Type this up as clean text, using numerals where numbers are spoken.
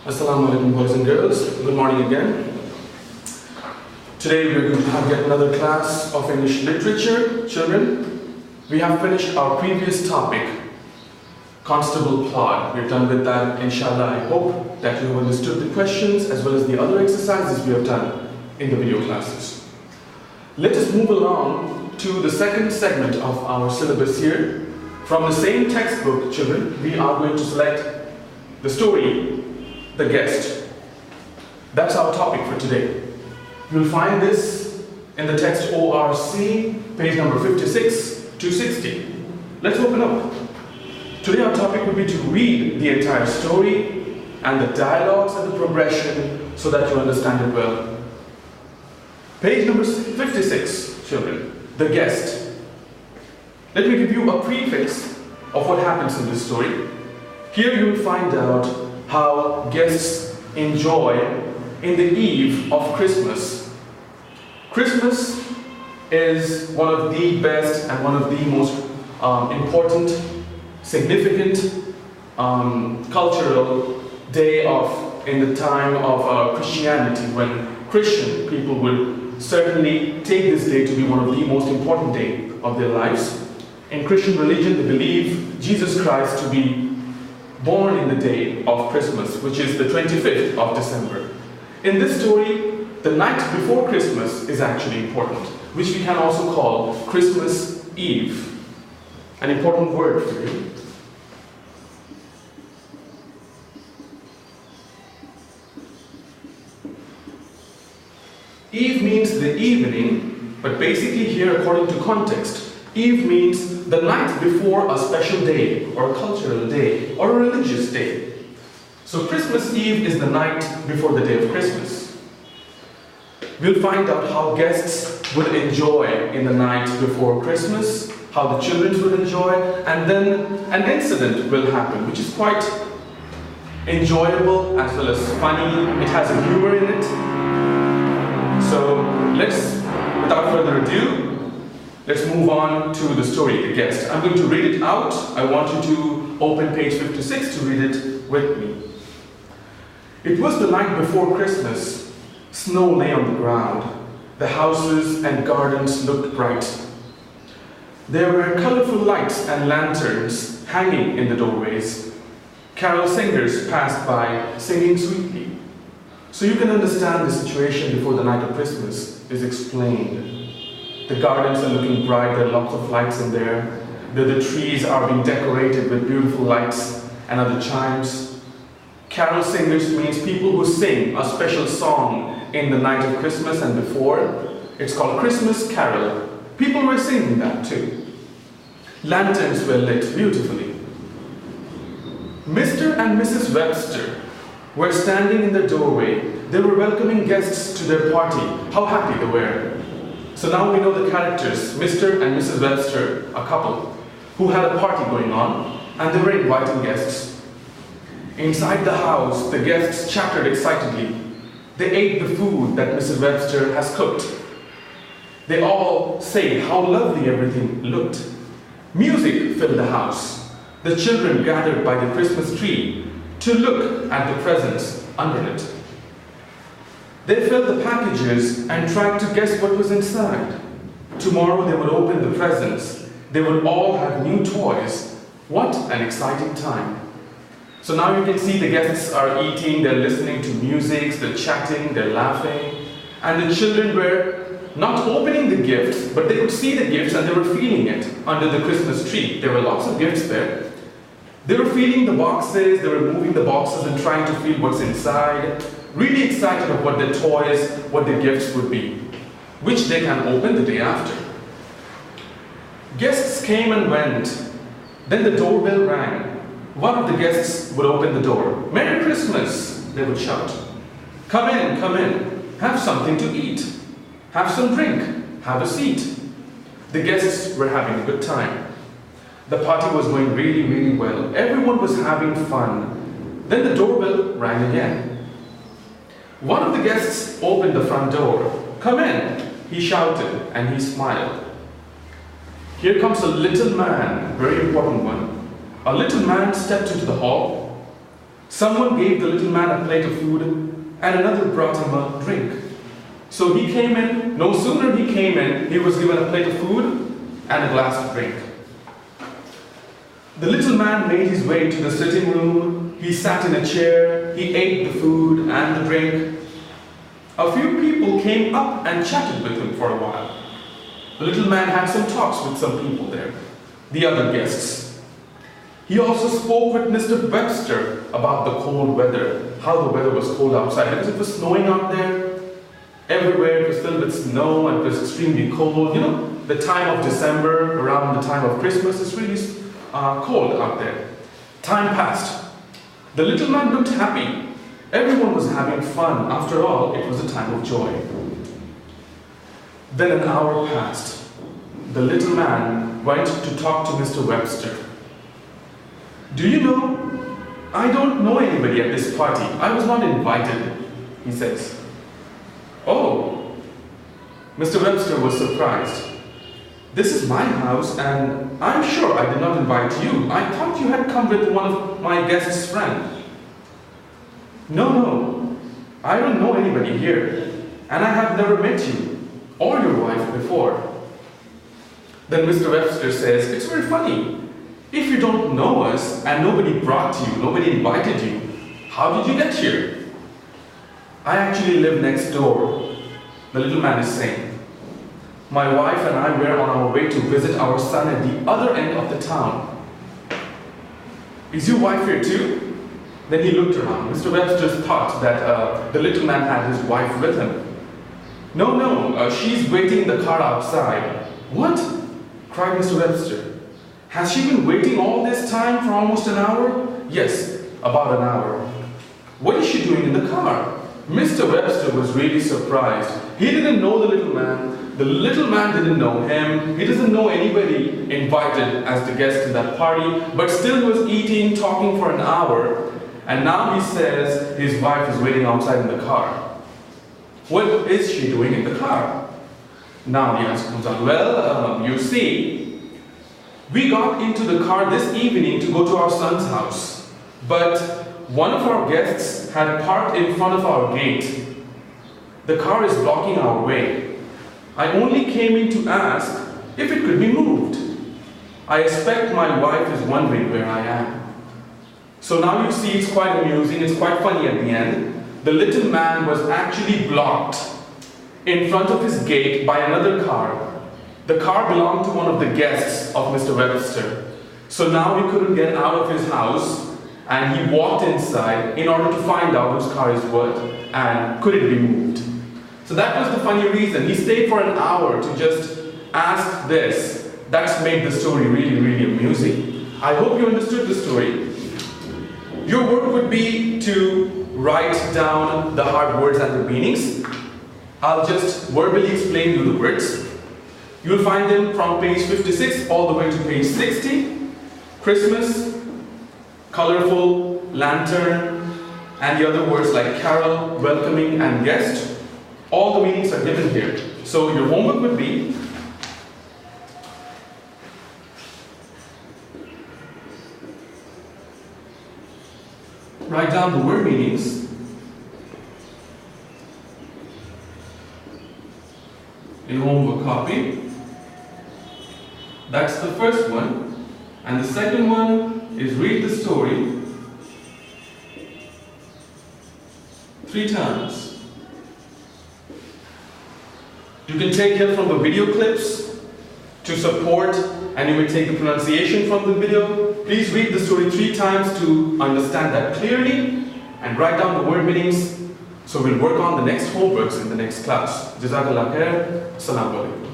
Assalamu alaikum, boys and girls. Good morning again. Today we are going to have yet another class of English literature. Children, we have finished our previous topic, Constable Plod. We're done with that, inshallah. I hope that you have understood the questions as well as the other exercises we have done in the video classes. Let us move along to the second segment of our syllabus here. From the same textbook, children, we are going to select the story, The Guest. That's our topic for today. You'll find this in the text ORC, page number 56 to 60. Let's open up. Today our topic will be to read the entire story and the dialogues and the progression so that you understand it well. Page number 56, children, The Guest. Let me give you a preface of what happens in this story. Here you will find out how guests enjoy in the eve of Christmas. Christmas is one of the best and one of the most important, significant cultural day in the time of Christianity, when Christian people would certainly take this day to be one of the most important days of their lives. In Christian religion, they believe Jesus Christ to be born in the day of Christmas, which is the 25th of December. In this story, the night before Christmas is actually important, which we can also call Christmas Eve. An important word for you. Eve means the evening, but basically here, according to context, Eve means the night before a special day, or a cultural day, or a religious day. So Christmas Eve is the night before the day of Christmas. We'll find out how guests would enjoy in the night before Christmas, how the children will enjoy, and then an incident will happen, which is quite enjoyable as well as funny. It has a humor in it. So let's, without further ado, let's move on to the story, The Guest. I'm going to read it out. I want you to open page 56 to read it with me. It was the night before Christmas. Snow lay on the ground. The houses and gardens looked bright. There were colorful lights and lanterns hanging in the doorways. Carol singers passed by, singing sweetly. So you can understand the situation before the night of Christmas is explained. The gardens are looking bright, there are lots of lights in there. The trees are being decorated with beautiful lights and other chimes. Carol singers means people who sing a special song in the night of Christmas and before. It's called Christmas Carol. People were singing that too. Lanterns were lit beautifully. Mr. and Mrs. Webster were standing in the doorway. They were welcoming guests to their party. How happy they were. So now we know the characters, Mr. and Mrs. Webster, a couple, who had a party going on, and they were inviting guests. Inside the house, the guests chattered excitedly. They ate the food that Mrs. Webster has cooked. They all say how lovely everything looked. Music filled the house. The children gathered by the Christmas tree to look at the presents under it. They filled the packages and tried to guess what was inside. Tomorrow they would open the presents. They would all have new toys. What an exciting time. So now you can see the guests are eating, they're listening to music, they're chatting, they're laughing. And the children were not opening the gifts, but they could see the gifts and they were feeling it under the Christmas tree. There were lots of gifts there. They were feeling the boxes, they were moving the boxes and trying to feel what's inside. Really excited of what the toys, what the gifts would be, which they can open the day after. Guests came and went. Then the doorbell rang. One of the guests would open the door. "Merry Christmas," they would shout. Come in, have something to eat. Have some drink, have a seat." The guests were having a good time. The party was going really, really well. Everyone was having fun. Then the doorbell rang again. One of the guests opened the front door. "Come in," he shouted, and he smiled. Here comes a little man, very important one. A little man stepped into the hall. Someone gave the little man a plate of food and another brought him a drink. So he came in, no sooner he came in, he was given a plate of food and a glass of drink. The little man made his way to the sitting room, he sat in a chair, he ate the food and the drink. A few people came up and chatted with him for a while. The little man had some talks with some people there, the other guests. He also spoke with Mr. Webster about the cold weather, how the weather was cold outside, because it was snowing out there. Everywhere it was filled with snow and it was extremely cold. You know, the time of December, around the time of Christmas, is really cold out there. Time passed. The little man looked happy. Everyone was having fun. After all, it was a time of joy. Then an hour passed. The little man went to talk to Mr. Webster. Do you know, I don't know anybody at this party. I was not invited, he says. Oh, Mr. Webster was surprised. This is my house and I'm sure I did not invite you. I thought you had come with one of my guest's friends. No, I don't know anybody here and I have never met you or your wife before. Then Mr. Webster says, it's very funny. If you don't know us and nobody brought you, nobody invited you, how did you get here? I actually live next door, the little man is saying. My wife and I were on our way to visit our son at the other end of the town. Is your wife here too? Then he looked around. Mr. Webster thought that the little man had his wife with him. No, she's waiting in the car outside. What? Cried Mr. Webster. Has she been waiting all this time for almost an hour? Yes, about an hour. What is she doing in the car? Mr. Webster was really surprised. He didn't know the little man. The little man didn't know him. He doesn't know anybody invited as the guest in that party, but still he was eating, talking for an hour, and now he says his wife is waiting outside in the car. What is she doing in the car? Now the answer comes out. Well, you see, we got into the car this evening to go to our son's house, but one of our guests had parked in front of our gate. The car is blocking our way. I only came in to ask if it could be moved. I expect my wife is wondering where I am. So now you see it's quite amusing, it's quite funny at the end. The little man was actually blocked in front of his gate by another car. The car belonged to one of the guests of Mr. Webster. So now he couldn't get out of his house and he walked inside in order to find out whose car is what and could it be moved. So that was the funny reason. He stayed for an hour to just ask this. That's made the story really, really amusing. I hope you understood the story. Your work would be to write down the hard words and the meanings. I'll just verbally explain you the words. You'll find them from page 56 all the way to page 60. Christmas, colorful, lantern, and the other words like carol, welcoming, and guest. All the meanings are given here. So your homework would be write down the word meanings in homework copy. That's the first one. And the second one is read the story 3 times. You can take help from the video clips to support, and you may take the pronunciation from the video. Please read the story 3 times to understand that clearly and write down the word meanings. So we'll work on the next homeworks in the next class. Jazakallah khair. Assalamu alaikum.